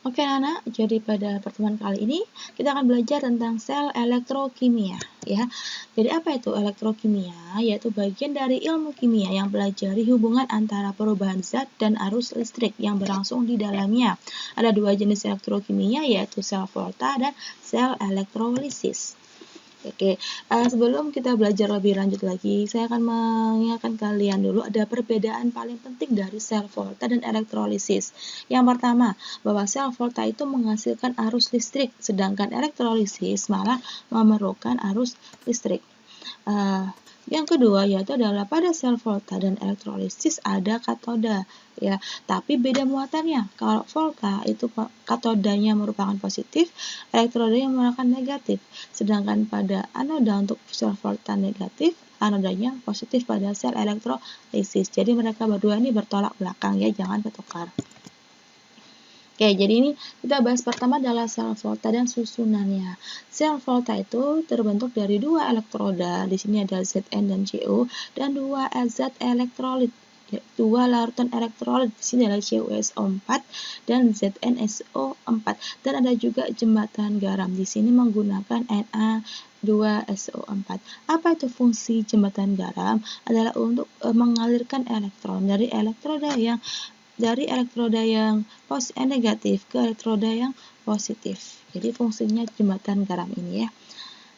Oke anak, jadi pada pertemuan kali ini kita akan belajar tentang sel elektrokimia ya. Jadi apa itu elektrokimia? Yaitu bagian dari ilmu kimia yang pelajari hubungan antara perubahan zat dan arus listrik yang berlangsung di dalamnya. Ada dua jenis elektrokimia yaitu sel volta dan sel elektrolisis. Oke, sebelum kita belajar lebih lanjut lagi, saya akan mengingatkan kalian dulu ada perbedaan paling penting dari sel volta dan elektrolisis. Yang pertama, bahwa sel volta itu menghasilkan arus listrik, sedangkan elektrolisis malah memerlukan arus listrik. Yang kedua yaitu adalah pada sel volta dan elektrolisis ada katoda ya, tapi beda muatannya. Kalau volta itu katodanya merupakan positif, elektrodanya merupakan negatif. Sedangkan pada anoda untuk sel volta negatif, anodanya positif pada sel elektrolisis. Jadi mereka berdua ini bertolak belakang ya, jangan bertukar. Oke, jadi ini kita bahas pertama adalah sel volta dan susunannya. Sel volta itu terbentuk dari dua elektroda, di sini ada Zn dan Cu, dan dua zat elektrolit, dua larutan elektrolit, di sini adalah CuSO4 dan ZnSO4, dan ada juga jembatan garam, di sini menggunakan Na2SO4. Apa itu fungsi jembatan garam? Adalah untuk mengalirkan elektron dari elektroda yang negatif ke elektroda yang positif. Jadi fungsinya jembatan garam ini ya.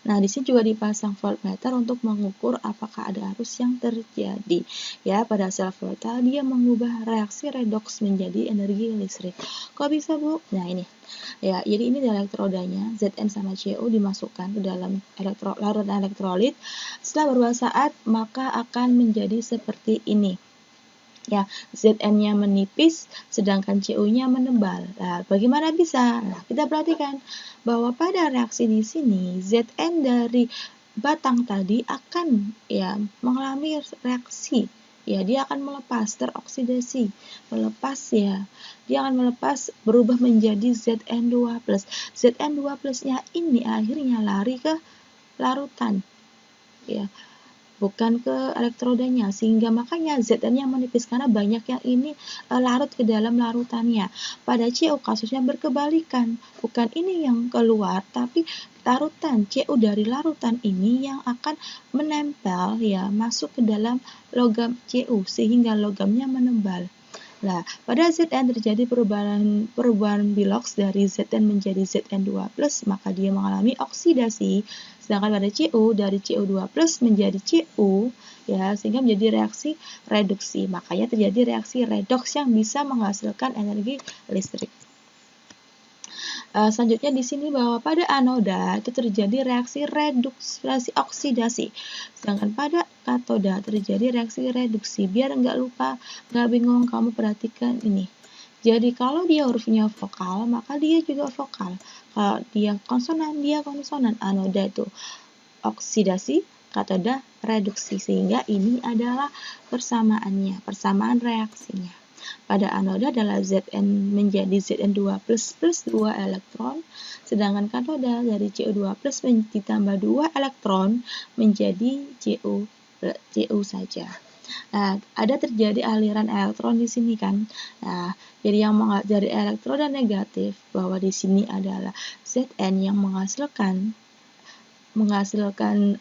Nah, di sini juga dipasang voltmeter untuk mengukur apakah ada arus yang terjadi. Ya, pada sel volta dia mengubah reaksi redoks menjadi energi listrik. Kok bisa, Bu? Nah, ini. Ya, jadi ini elektrodanya, Zn sama Cu dimasukkan ke dalam larutan elektrolit. Setelah beberapa saat, maka akan menjadi seperti ini. Ya, Zn-nya menipis, sedangkan Cu-nya menebal. Nah, bagaimana bisa? Nah, kita perhatikan bahwa pada reaksi di sini, Zn dari batang tadi akan ya mengalami reaksi. Ya, dia akan melepas, teroksidasi, melepas ya. Dia akan melepas, berubah menjadi Zn2+. Zn2+-nya ini akhirnya lari ke larutan. Ya, bukan ke elektrodanya, sehingga makanya Zn-nya menipis karena banyak yang ini larut ke dalam larutannya. Pada Cu kasusnya berkebalikan, bukan ini yang keluar, tapi larutan Cu dari larutan ini yang akan menempel ya masuk ke dalam logam Cu sehingga logamnya menebal. Nah, pada Zn terjadi perubahan biloks dari Zn menjadi Zn2+, maka dia mengalami oksidasi. Sedangkan pada Cu dari Cu2+ menjadi Cu ya, sehingga menjadi reaksi reduksi. Makanya terjadi reaksi redoks yang bisa menghasilkan energi listrik. Selanjutnya di sini bahwa pada anoda itu terjadi reaksi oksidasi, sedangkan pada katoda terjadi reaksi reduksi. Biar nggak bingung, kamu perhatikan ini. Jadi kalau dia hurufnya vokal, maka dia juga vokal. Kalau dia konsonan, anoda itu oksidasi, katoda reduksi, sehingga ini adalah persamaannya, persamaan reaksinya. Pada anoda adalah Zn menjadi Zn2+ plus 2 elektron, sedangkan katoda dari Cu2+ ditambah 2 elektron menjadi Cu saja. Nah, ada terjadi aliran elektron di sini kan. Nah, jadi yang dari elektroda negatif bahwa di sini adalah Zn yang menghasilkan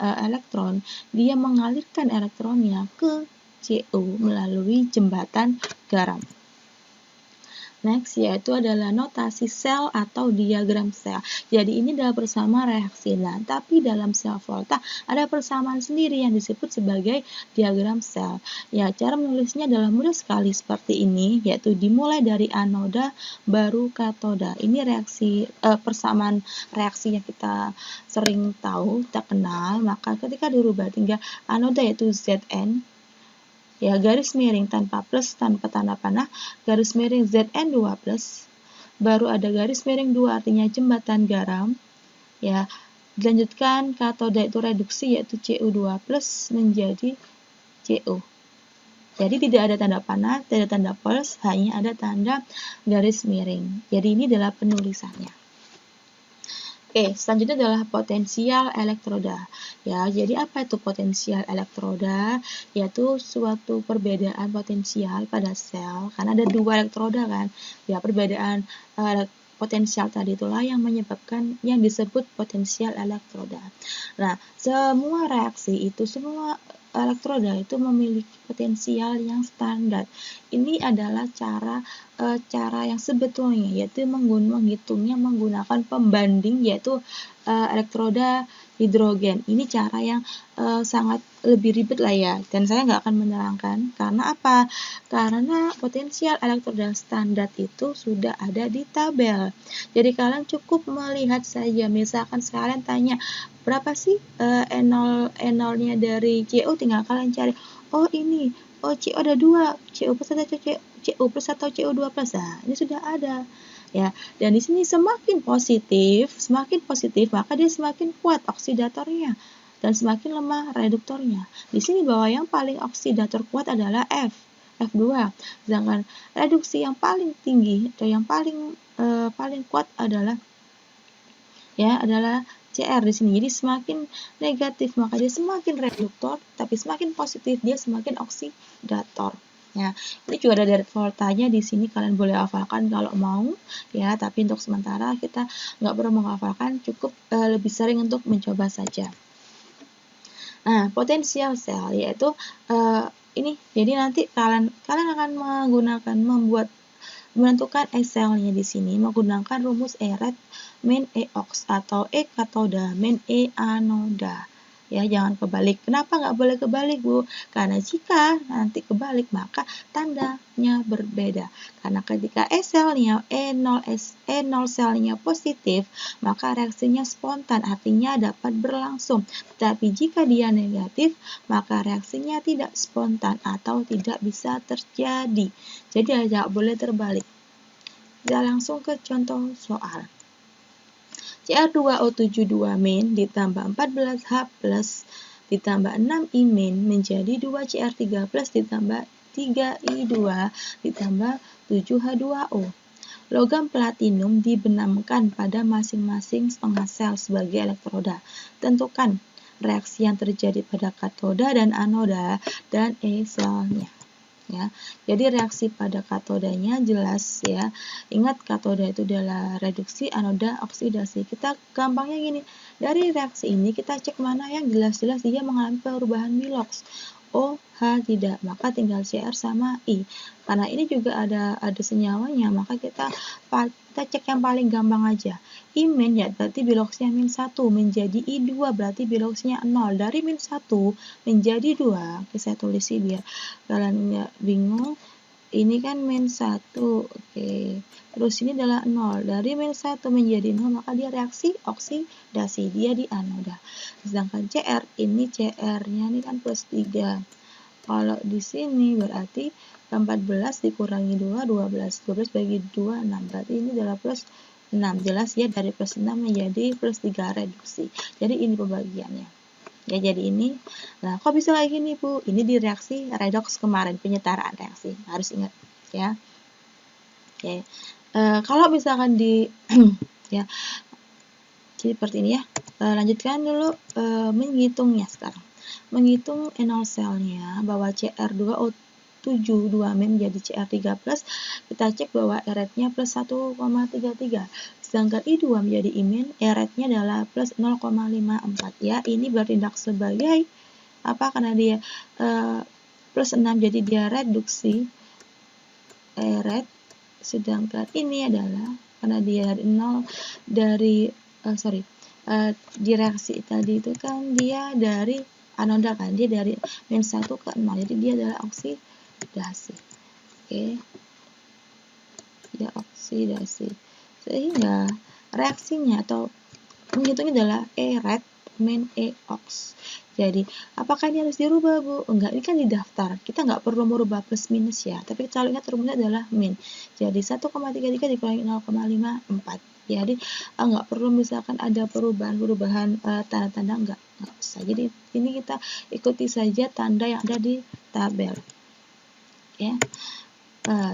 elektron, dia mengalirkan elektronnya ke Cu melalui jembatan garam. Next yaitu adalah notasi sel atau diagram sel. Jadi ini adalah persamaan reaksi. Nah, tapi dalam sel volta ada persamaan sendiri yang disebut sebagai diagram sel. Ya, cara menulisnya adalah mudah sekali seperti ini, yaitu dimulai dari anoda baru katoda. Ini reaksi persamaan reaksi yang kita sering tahu, kita kenal. Maka ketika dirubah tinggal anoda yaitu Zn ya, garis miring tanpa plus, tanpa tanda panah, garis miring Zn2+, baru ada garis miring 2 artinya jembatan garam, ya, dilanjutkan katoda itu reduksi yaitu Cu2+ menjadi Cu. Jadi tidak ada tanda panah, tidak ada tanda plus, hanya ada tanda garis miring. Jadi ini adalah penulisannya. Oke, selanjutnya adalah potensial elektroda. Ya, jadi apa itu potensial elektroda? Yaitu suatu perbedaan potensial pada sel, karena ada dua elektroda kan. Ya, perbedaan potensial tadi itulah yang menyebabkan yang disebut potensial elektroda. Nah, semua elektroda itu memiliki potensial yang standar. Ini adalah cara yang sebetulnya, yaitu menghitungnya menggunakan pembanding, yaitu elektroda hidrogen. Ini cara yang sangat lebih ribet lah ya, dan saya nggak akan menerangkan. Karena apa? Karena potensial elektroda standar itu sudah ada di tabel. Jadi kalian cukup melihat saja. Misalkan kalian tanya berapa sih E0-nya dari CO, tinggal kalian cari. Oh ini, CO ada 2, CO plus atau CO plus atau CO2 plus. Nah, ini sudah ada. Ya, dan di sini semakin positif, maka dia semakin kuat oksidatornya dan semakin lemah reduktornya. Di sini bahwa yang paling oksidator kuat adalah F2. Sedangkan reduksi yang paling tinggi atau yang paling kuat adalah CR di sini. Jadi semakin negatif maka dia semakin reduktor, tapi semakin positif dia semakin oksidator. Ya, ini juga ada direct voltanya di sini, kalian boleh hafalkan kalau mau ya, tapi untuk sementara kita nggak perlu menghafalkan, cukup lebih sering untuk mencoba saja. Nah, potensial sel yaitu ini. Jadi nanti kalian akan menentukan E-selnya di sini menggunakan rumus E-red min E-ox atau E katoda min E anoda. Ya, jangan kebalik. Kenapa nggak boleh kebalik, Bu? Karena jika nanti kebalik maka tandanya berbeda. Karena ketika E0 selnya positif, maka reaksinya spontan, artinya dapat berlangsung. Tapi jika dia negatif, maka reaksinya tidak spontan atau tidak bisa terjadi. Jadi tidak boleh terbalik. Kita langsung ke contoh soal. Cr2O72- ditambah 14H plus ditambah 6I- menjadi 2Cr3 plus ditambah 3I2 ditambah 7H2O. Logam platinum dibenamkan pada masing-masing setengah sel sebagai elektroda. Tentukan reaksi yang terjadi pada katoda dan anoda dan E-selnya. Ya, jadi reaksi pada katodanya jelas ya. Ingat, katoda itu adalah reduksi, anoda oksidasi. Kita gampangnya gini, dari reaksi ini kita cek mana yang jelas-jelas dia mengalami perubahan Milox. Oh, H tidak, maka tinggal Cr sama I. Karena ini juga ada senyawanya, maka kita cek yang paling gampang aja. I- ya berarti biloxnya -1, menjadi I2 berarti biloxnya 0. Dari -1 menjadi 2. Oke, saya tulis sih biar kalian nggak bingung. Ini kan -1. Oke. Terus ini adalah 0. Dari -1 menjadi 0 maka dia reaksi oksidasi, dia di anoda. Sedangkan Cr ini Cr-nya ini kan +3. Kalau di sini berarti 14 dikurangi 2, 12. 12 bagi 2, 6. Berarti ini adalah +6. Jelas ya, dari +6 menjadi +3 reduksi. Jadi ini pembagiannya. Ya, jadi ini. Nah, kok bisa kayak gini, Bu? Ini di reaksi redox kemarin, penyetaraan reaksi. Harus ingat ya. Oke. Kalau misalkan di ya, jadi seperti ini ya. Lanjutkan dulu menghitungnya sekarang. Menghitung E0 selnya bahwa Cr2O72- menjadi Cr3 plus, kita cek bahwa E-rednya +1,33. Sedangkan I2 menjadi I-, E-rednya adalah +0,54 ya. Ini bertindak sebagai apa? Karena dia +6 jadi dia reduksi E-red, sedangkan ini adalah karena dia dari 0 di reaksi tadi itu kan dia dari anoda kan, dia dari -1 ke 0, jadi dia adalah oksidasi. Oke. Ya, oksidasi. Sehingga reaksinya atau menghitungnya adalah E-red min E-ox. Jadi, apakah ini harus dirubah, Bu? Enggak, ini kan di daftar. Kita nggak perlu merubah plus minus ya. Tapi kalau ingat rumusnya adalah min. Jadi, 1,33 dikurangi 0,54. Jadi, nggak perlu misalkan ada perubahan tanda-tanda, nggak usah. Jadi, ini kita ikuti saja tanda yang ada di tabel. Ya.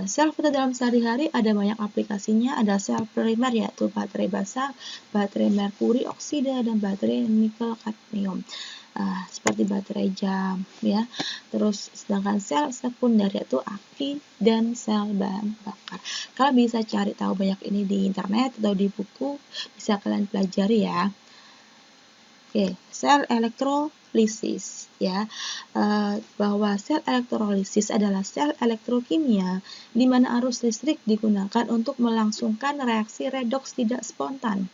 Sel kita dalam sehari-hari ada banyak aplikasinya. Ada sel primer yaitu baterai basa, baterai merkuri oksida, dan baterai nikel kadmium. Seperti baterai jam ya. Terus sedangkan sel sekunder yaitu aki dan sel bahan bakar. Kalian bisa cari tahu banyak ini di internet atau di buku, bisa kalian pelajari ya. Oke, sel elektrolisis ya. Bahwa sel elektrolisis adalah sel elektrokimia di mana arus listrik digunakan untuk melangsungkan reaksi redoks tidak spontan.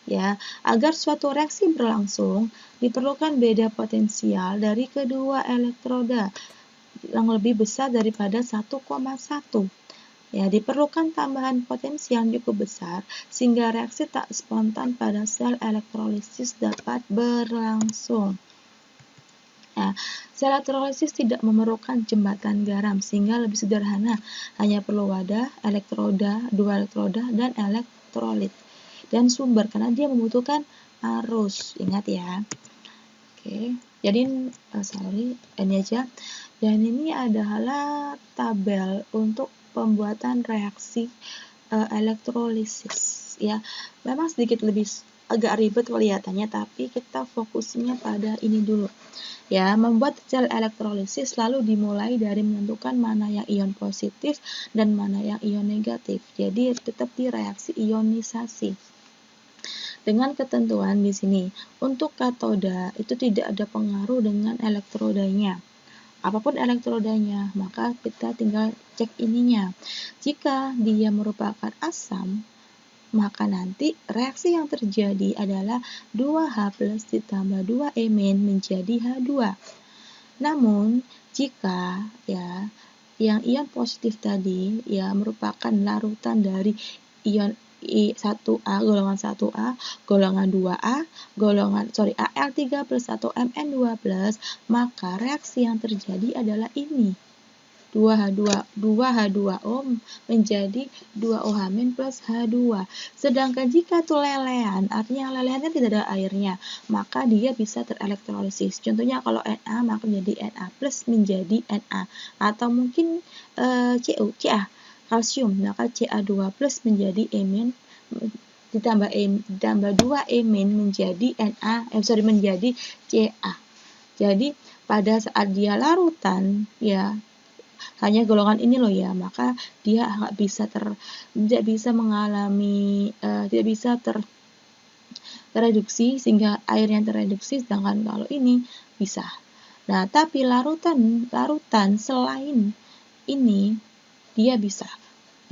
Ya, agar suatu reaksi berlangsung, diperlukan beda potensial dari kedua elektroda yang lebih besar daripada 1,1. Ya, diperlukan tambahan potensi yang cukup besar sehingga reaksi tak spontan pada sel elektrolisis dapat berlangsung. Nah, sel elektrolisis tidak memerlukan jembatan garam sehingga lebih sederhana, hanya perlu wadah, elektroda, dua elektroda, dan elektrolit. Dan sumber karena dia membutuhkan arus, ingat ya. Oke, jadi ini aja. Dan ini adalah tabel untuk pembuatan reaksi elektrolisis ya. Memang sedikit lebih agak ribet kelihatannya, tapi kita fokusnya pada ini dulu. Ya, membuat sel elektrolisis lalu dimulai dari menentukan mana yang ion positif dan mana yang ion negatif. Jadi tetap di reaksi ionisasi. Dengan ketentuan di sini, untuk katoda itu tidak ada pengaruh dengan elektrodanya. Apapun elektrodanya, maka kita tinggal cek ininya. Jika dia merupakan asam, maka nanti reaksi yang terjadi adalah 2H+ ditambah 2E- menjadi H2. Namun, jika ya yang ion positif tadi ya merupakan larutan dari ion I1A golongan 1A, golongan 2A, Al3+ atau Mn2+, maka reaksi yang terjadi adalah ini. 2H2O menjadi 2OH- plus H2. Sedangkan jika itu lelehan, artinya lelehannya tidak ada airnya, maka dia bisa terelektrolisis. Contohnya kalau Na maka menjadi Na plus menjadi Na, atau mungkin Ca kalsium, maka Ca2 plus menjadi Emin ditambah 2 Emin menjadi menjadi Ca. Jadi pada saat dia larutan ya hanya golongan ini loh ya, maka dia tidak bisa mengalami tidak bisa tereduksi sehingga air yang tereduksi, sedangkan kalau ini bisa. Nah, tapi larutan selain ini dia bisa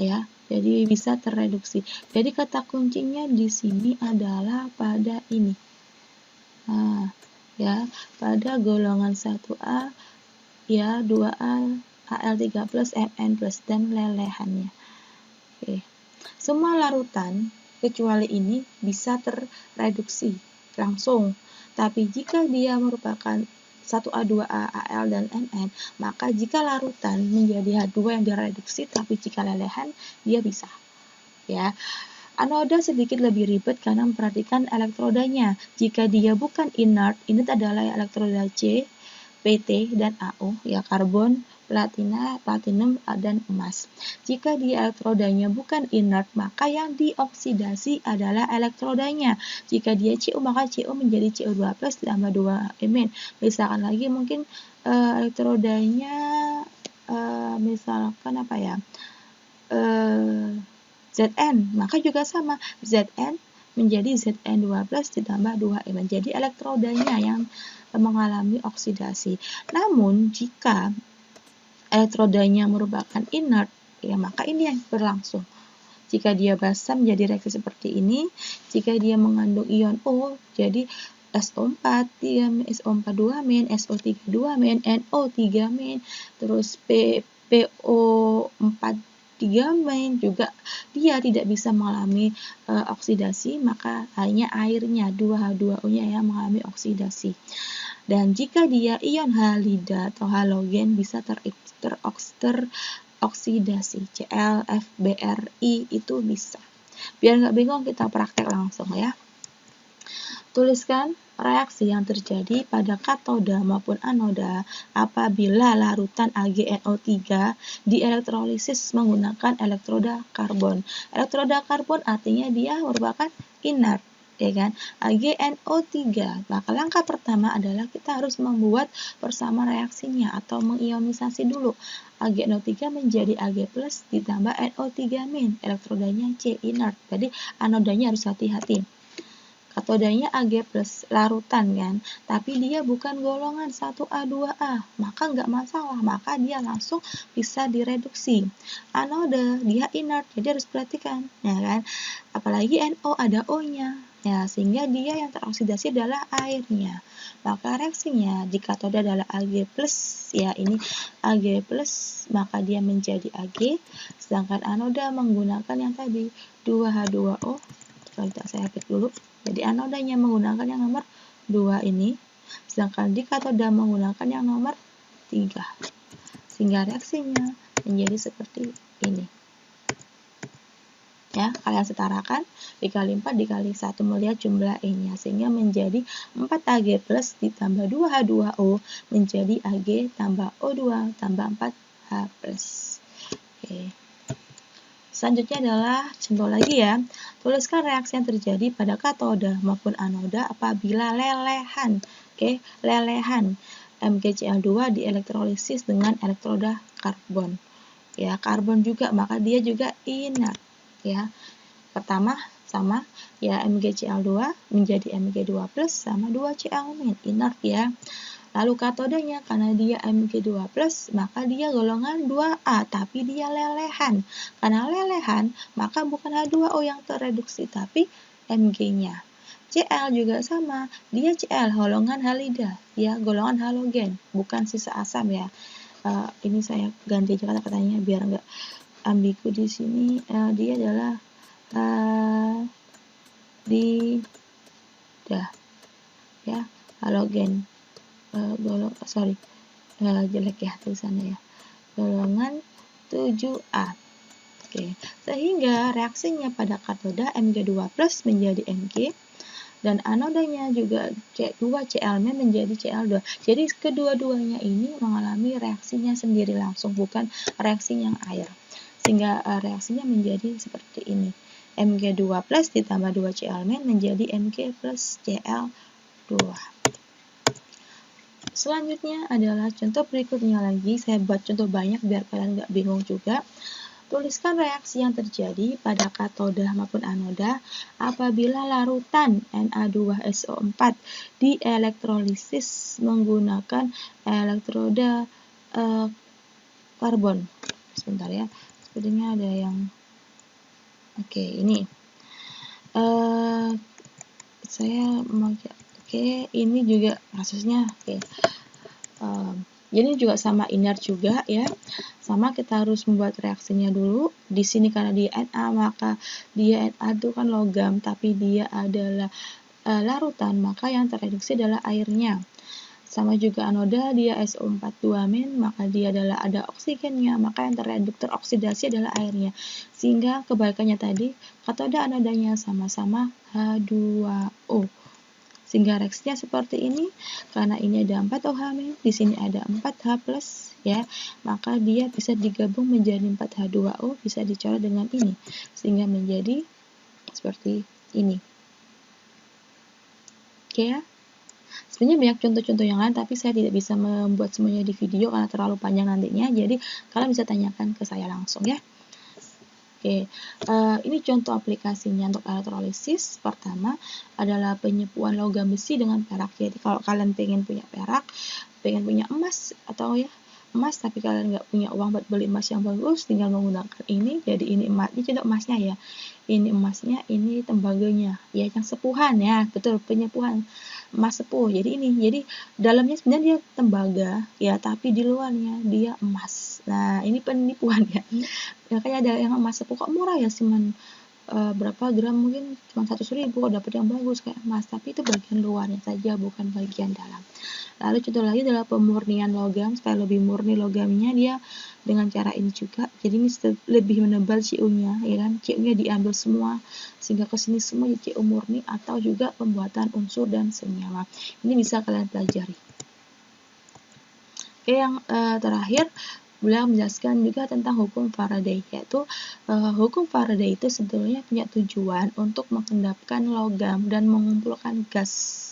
ya. Jadi bisa tereduksi. Jadi kata kuncinya di sini adalah pada ini. Nah, ya, pada golongan 1A ya 2A Al3+, Mn+, dan lelehannya. Oke. Semua larutan kecuali ini bisa tereduksi langsung. Tapi jika dia merupakan 1A, 2A, Al, dan Mn, maka jika larutan menjadi H2 yang direduksi, tapi jika lelehan dia bisa. Ya. Anoda sedikit lebih ribet karena memperhatikan elektrodanya. Jika dia bukan inert adalah elektroda C, PT, dan AO, ya karbon, platinum, dan emas. Jika dia elektrodanya bukan inert, maka yang dioksidasi adalah elektrodanya. Jika dia Cu, maka Cu menjadi CO2+ ditambah 2 Misalkan lagi mungkin elektrodanya misalkan apa ya? Zn, maka juga sama. Zn menjadi Zn2+ ditambah 2 Jadi elektrodanya yang mengalami oksidasi. Namun jika elektrodanya merupakan inert, ya maka ini yang berlangsung. Jika dia basa menjadi reaksi seperti ini. Jika dia mengandung ion O, jadi SO4, 2 SO3 2 NO3 terus PO4 3 juga dia tidak bisa mengalami oksidasi, maka hanya airnya 2H2O-nya yang mengalami oksidasi. Dan jika dia ion halida atau halogen bisa teroksidasi, Cl, F, Br, I itu bisa. Biar nggak bingung kita praktek langsung ya. Tuliskan reaksi yang terjadi pada katoda maupun anoda apabila larutan AgNO3 dielektrolisis menggunakan elektroda karbon. Elektroda karbon artinya dia merupakan inert, ya kan? AgNO3. Maka langkah pertama adalah kita harus membuat persamaan reaksinya atau mengionisasi dulu. AgNO3 menjadi Ag+ ditambah NO3-, elektrodanya C, inert. Jadi anodanya harus hati-hati. Katodanya Ag+, larutan kan, tapi dia bukan golongan 1A 2A, maka nggak masalah, maka dia langsung bisa direduksi. Anoda dia inert, jadi harus perhatikan, ya kan? Apalagi NO ada O-nya, ya, sehingga dia yang teroksidasi adalah airnya. Maka reaksinya di katoda adalah Ag+, ya ini Ag+, maka dia menjadi Ag, sedangkan anoda menggunakan yang tadi 2H2O. Saya hapus dulu. Jadi anodanya menggunakan yang nomor 2 ini, sedangkan di katoda menggunakan yang nomor 3. Sehingga reaksinya menjadi seperti ini. Ya, kalian setarakan, dikali 4 dikali 1 melihat jumlah E-nya, sehingga menjadi 4Ag+ ditambah 2H2O menjadi Ag tambah O2 tambah 4H+. Oke. Selanjutnya adalah contoh lagi ya. Tuliskan reaksi yang terjadi pada katoda maupun anoda apabila lelehan. Oke, lelehan MgCl2 dielektrolisis dengan elektroda karbon. Ya, karbon juga, maka dia juga inert. Ya. Pertama sama ya MgCl2 menjadi Mg2+ sama 2Cl- inert ya. Lalu katodanya karena dia Mg2+, maka dia golongan 2A, tapi dia lelehan. Karena lelehan, maka bukan H2O yang terreduksi, tapi Mg-nya. Cl juga sama, dia Cl golongan halida, ya golongan halogen, bukan sisa asam ya. Ini saya ganti aja kata-katanya biar nggak ambigu di sini. Dia adalah halida, ya halogen. Jelek ya tulisannya ya, golongan 7A. Oke, sehingga reaksinya pada katoda Mg2+ menjadi Mg dan anodanya juga C2Cl- menjadi Cl2. Jadi kedua-duanya ini mengalami reaksinya sendiri langsung, bukan reaksinya yang air. Sehingga reaksinya menjadi seperti ini. Mg2+ ditambah 2Cl- menjadi Mg plus Cl2. Selanjutnya adalah contoh berikutnya lagi. Saya buat contoh banyak biar kalian nggak bingung juga. Tuliskan reaksi yang terjadi pada katoda maupun anoda apabila larutan Na2SO4 dielektrolisis menggunakan elektroda karbon. Sebentar ya, sepertinya ada yang ini. Saya mau ini juga kasusnya jadi juga sama inert juga ya, sama kita harus membuat reaksinya dulu. Di sini karena dia Na, maka dia Na itu kan logam tapi dia adalah larutan, maka yang terreduksi adalah airnya. Sama juga anoda, dia SO42-, maka dia adalah ada oksigennya, maka yang teroksidasi adalah airnya. Sehingga kebalikannya tadi, katoda anodanya sama-sama H2O. Sehingga reaksinya seperti ini, karena ini ada 4OH-, di sini ada 4H+, ya, maka dia bisa digabung menjadi 4H2O, bisa dicoret dengan ini, sehingga menjadi seperti ini. Oke ya. Sebenarnya banyak contoh-contoh yang lain, tapi saya tidak bisa membuat semuanya di video karena terlalu panjang nantinya, jadi kalian bisa tanyakan ke saya langsung ya. Oke, ini contoh aplikasinya untuk elektrolisis. Pertama adalah penyepuan logam besi dengan perak. Jadi kalau kalian pengen punya perak, pengen punya emas atau ya emas, tapi kalian nggak punya uang buat beli emas yang bagus, tinggal menggunakan ini. Jadi ini emas, ini contoh emasnya ya. Ini emasnya, ini tembaganya, ya yang sepuhan ya, betul penyepuhan emas sepuh. Jadi ini, jadi dalamnya sebenarnya dia tembaga ya, tapi di luarnya dia emas. Nah ini penipuan ya. Makanya ada yang emas sepuh kok murah ya, cuman berapa gram, mungkin cuma 100.000 kok dapat yang bagus kayak emas, tapi itu bagian luarnya saja, bukan bagian dalam. Lalu contoh lagi adalah pemurnian logam, supaya lebih murni logamnya, dia dengan cara ini juga. Jadi ini lebih menebal CU-nya, ya kan? CU-nya diambil semua sehingga ke sini semua jadi CU murni, atau juga pembuatan unsur dan senyawa. Ini bisa kalian pelajari. Oke, yang terakhir beliau menjelaskan juga tentang hukum Faraday, yaitu hukum Faraday itu sebetulnya punya tujuan untuk mengendapkan logam dan mengumpulkan gas.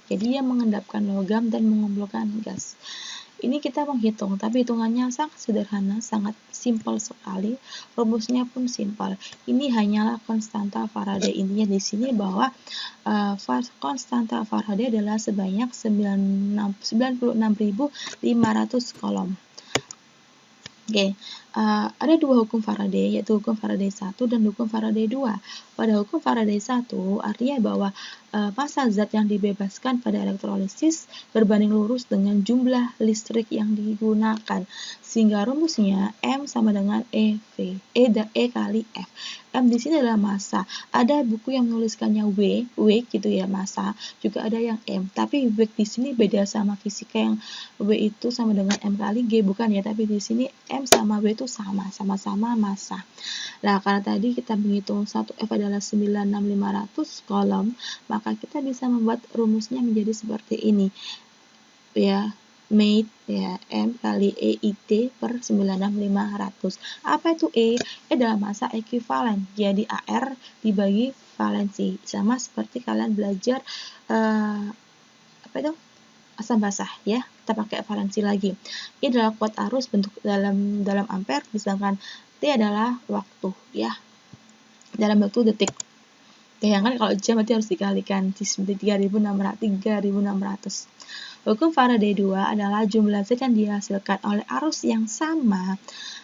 Jadi dia mengendapkan logam dan mengumpulkan gas. Ini kita menghitung, tapi hitungannya sangat sederhana, sangat simpel sekali. Rumusnya pun simpel. Ini hanyalah konstanta Faraday. Intinya di sini bahwa konstanta Faraday adalah sebanyak 96.500 kolom. Oke, ada dua hukum Faraday, yaitu hukum Faraday 1 dan hukum Faraday 2. Pada hukum Faraday 1, artinya bahwa massa zat yang dibebaskan pada elektrolisis berbanding lurus dengan jumlah listrik yang digunakan. Sehingga rumusnya M sama dengan E kali F. M di sini adalah massa. Ada buku yang menuliskannya W gitu ya, massa. Juga ada yang M. Tapi W di sini beda sama fisika yang W itu sama dengan M kali G, bukan ya, tapi di sini M sama W itu sama-sama massa. Nah, karena tadi kita menghitung 1F adalah 96.500 kolom, maka kita bisa membuat rumusnya menjadi seperti ini. Ya, made ya, M kali EIT per 96.500. Apa itu E? E adalah massa ekuivalen. Jadi AR dibagi valensi. Sama seperti kalian belajar apa itu? Asam basah ya. Kita pakai valensi lagi. E adalah kuat arus bentuk dalam ampere, sedangkan T adalah waktu ya. Dalam waktu detik. Bayangkan kalau jam berarti harus dikalikan 3.600. Hukum Faraday 2 adalah jumlah zat yang dihasilkan oleh arus yang sama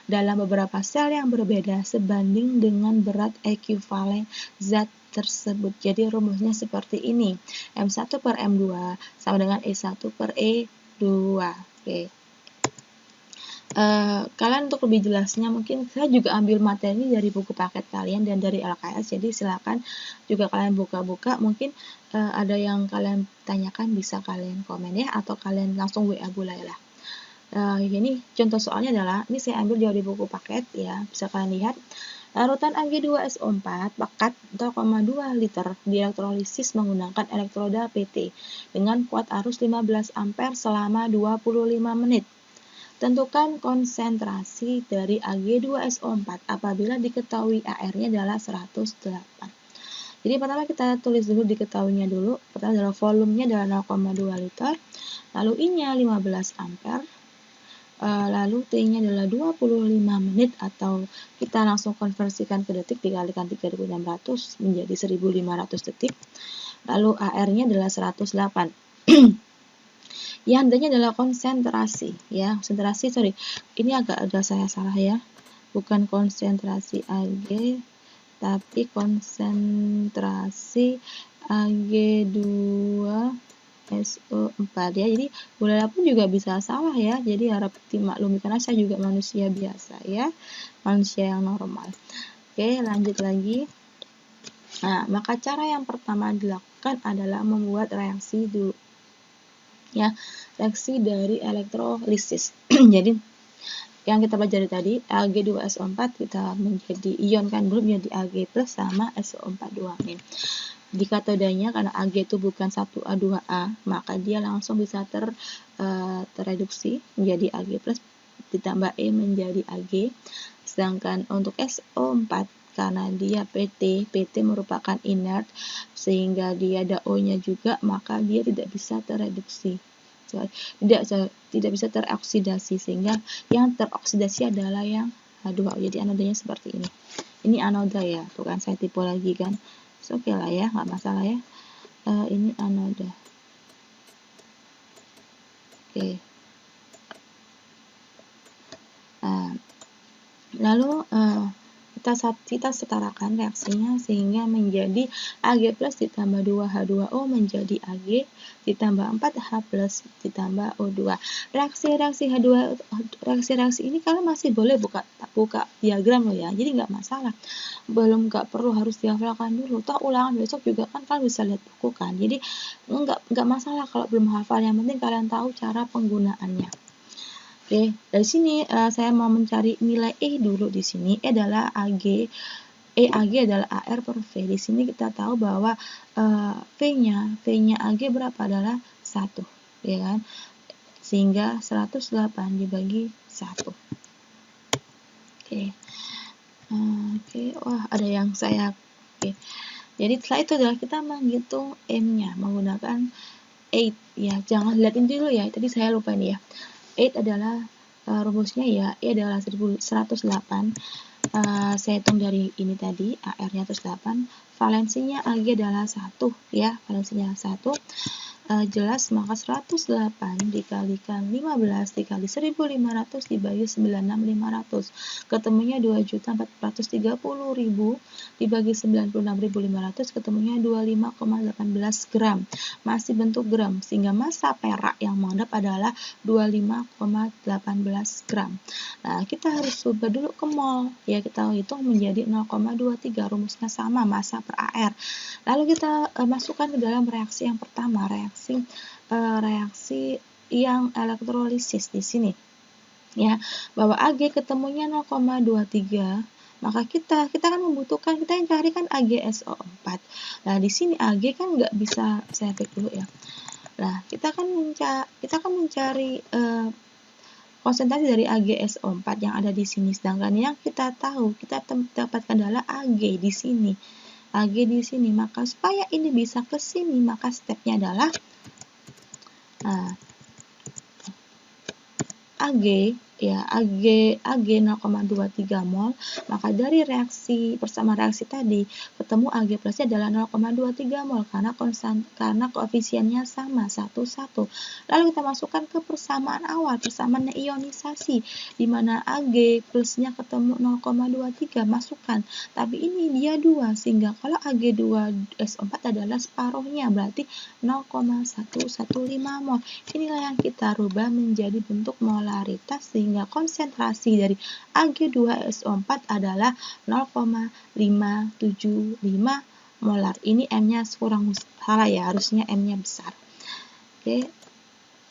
dalam beberapa sel yang berbeda sebanding dengan berat ekuivalen zat tersebut. Jadi rumusnya seperti ini. M1 per M2 sama dengan E1 per E2. Oke. Kalian untuk lebih jelasnya mungkin saya juga ambil materi dari buku paket kalian dan dari LKS, jadi silakan juga kalian buka-buka, mungkin ada yang kalian tanyakan bisa kalian komen ya, atau kalian langsung WA Bu Laila. Ini contoh soalnya adalah, ini saya ambil dari buku paket ya, bisa kalian lihat. Larutan Ag2SO4 pakat 0,2 liter dielektrolisis menggunakan elektroda PT dengan kuat arus 15 ampere selama 25 menit. Tentukan konsentrasi dari Ag2SO4 apabila diketahui AR-nya adalah 108. Jadi pertama kita tulis dulu diketahuinya dulu. Pertama adalah volumenya adalah 0,2 liter. Lalu I-nya 15 ampere. Lalu T-nya adalah 25 menit, atau kita langsung konversikan ke detik dikalikan 3.600 menjadi 1.500 detik. Lalu AR-nya adalah 108. Yang D-nya adalah konsentrasi ya, ini agak saya salah ya, bukan konsentrasi Ag tapi konsentrasi Ag2SO4 ya. Jadi Bu Laila pun juga bisa salah ya, jadi harap dimaklumi karena saya juga manusia biasa ya, manusia yang normal. Oke, lanjut lagi. Nah, maka cara yang pertama dilakukan adalah membuat reaksi dulu ya, reaksi dari elektrolisis. Jadi yang kita pelajari tadi, Ag2SO4 kita menjadi ionkan dulu menjadi Ag plus sama SO4 2-. Di katodanya karena Ag itu bukan 1A2A, maka dia langsung bisa terreduksi menjadi Ag plus ditambah E menjadi Ag. Sedangkan untuk SO4 karena dia PT merupakan inert sehingga dia ada O-nya juga, maka dia tidak bisa terreduksi, tidak bisa teroksidasi, sehingga yang teroksidasi adalah yang H2O. Jadi anodanya seperti ini. Ini anoda ya, bukan saya tipu lagi kan. Oke lah ya, nggak masalah ya. Ini anoda. Oke. Lalu kita setarakan reaksinya sehingga menjadi Ag plus ditambah 2H2O menjadi Ag ditambah 4H plus ditambah O2. Reaksi ini kalian masih boleh buka diagram loh ya, jadi nggak masalah, nggak perlu harus dihafalkan dulu, toh ulangan besok juga kan kalian bisa lihat buku kan, jadi nggak masalah kalau belum hafal, yang penting kalian tahu cara penggunaannya. Oke, dari sini saya mau mencari nilai E dulu di sini. E adalah AG, AG adalah AR per V. Di sini kita tahu bahwa V-nya AG berapa adalah 1, ya kan? Sehingga 108 dibagi 1. Oke. Oke, wah ada yang saya oke. Jadi setelah itu adalah kita menghitung M-nya menggunakan 8 ya. Jangan lihatin dulu ya. Tadi saya lupa nih ya. 8 adalah rumusnya ya, E adalah 108. Saya hitung dari ini tadi, AR-nya 108, valensinya AG adalah 1 ya, valensinya 1. Jelas, maka 108 dikalikan 15 dikali 1500 dibagi 96.500, ketemunya 2.430.000 dibagi 96.500, ketemunya 25,18 gram, masih bentuk gram, sehingga massa perak yang mengendap adalah 25,18 gram. Nah, kita harus ubah dulu ke mol, ya kita hitung menjadi 0,23, rumusnya sama, massa per AR. Lalu kita masukkan ke dalam reaksi yang pertama, reaksi yang elektrolisis di sini. Ya, bahwa AG ketemunya 0,23, maka kita kan membutuhkan, kita yang cari kan AgSO4. Nah, di sini AG kan nggak bisa, saya cek dulu ya. Nah, kita kan mencari konsentrasi dari AgSO4 yang ada di sini, sedangkan yang kita tahu kita dapatkan adalah AG di sini. AG di sini, maka supaya ini bisa ke sini, maka stepnya adalah AG ya, AG 0,23 mol, maka dari persamaan reaksi tadi ketemu AG plusnya adalah 0,23 mol karena koefisiennya sama 1,1. Lalu kita masukkan ke persamaan awal, persamaan ionisasi, di mana AG plusnya ketemu 0,23, masukkan, tapi ini dia 2, sehingga kalau AG2SO4 adalah separuhnya, berarti 0,115 mol. Inilah yang kita rubah menjadi bentuk molaritas, sehingga konsentrasi dari Ag2SO4 adalah 0,575 molar. Ini M-nya kurang salah ya, harusnya M-nya besar.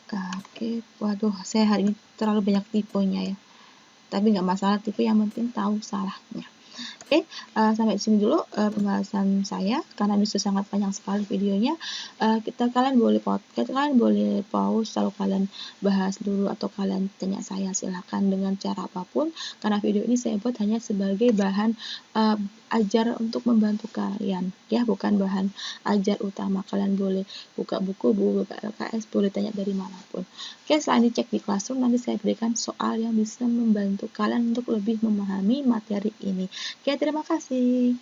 Oke, waduh, saya hari ini terlalu banyak tipenya ya. Tapi nggak masalah tipe, yang penting tahu salahnya. Oke, sampai di sini dulu pembahasan saya, karena ini sudah sangat panjang sekali videonya. Kalian boleh pause, lalu kalian bahas dulu atau kalian tanya saya, silahkan dengan cara apapun, karena video ini saya buat hanya sebagai bahan ajar untuk membantu kalian ya, bukan bahan ajar utama. Kalian boleh buka buku LKS, boleh tanya dari manapun. Oke, setelah dicek di Classroom, nanti saya berikan soal yang bisa membantu kalian untuk lebih memahami materi ini. Oke, terima kasih.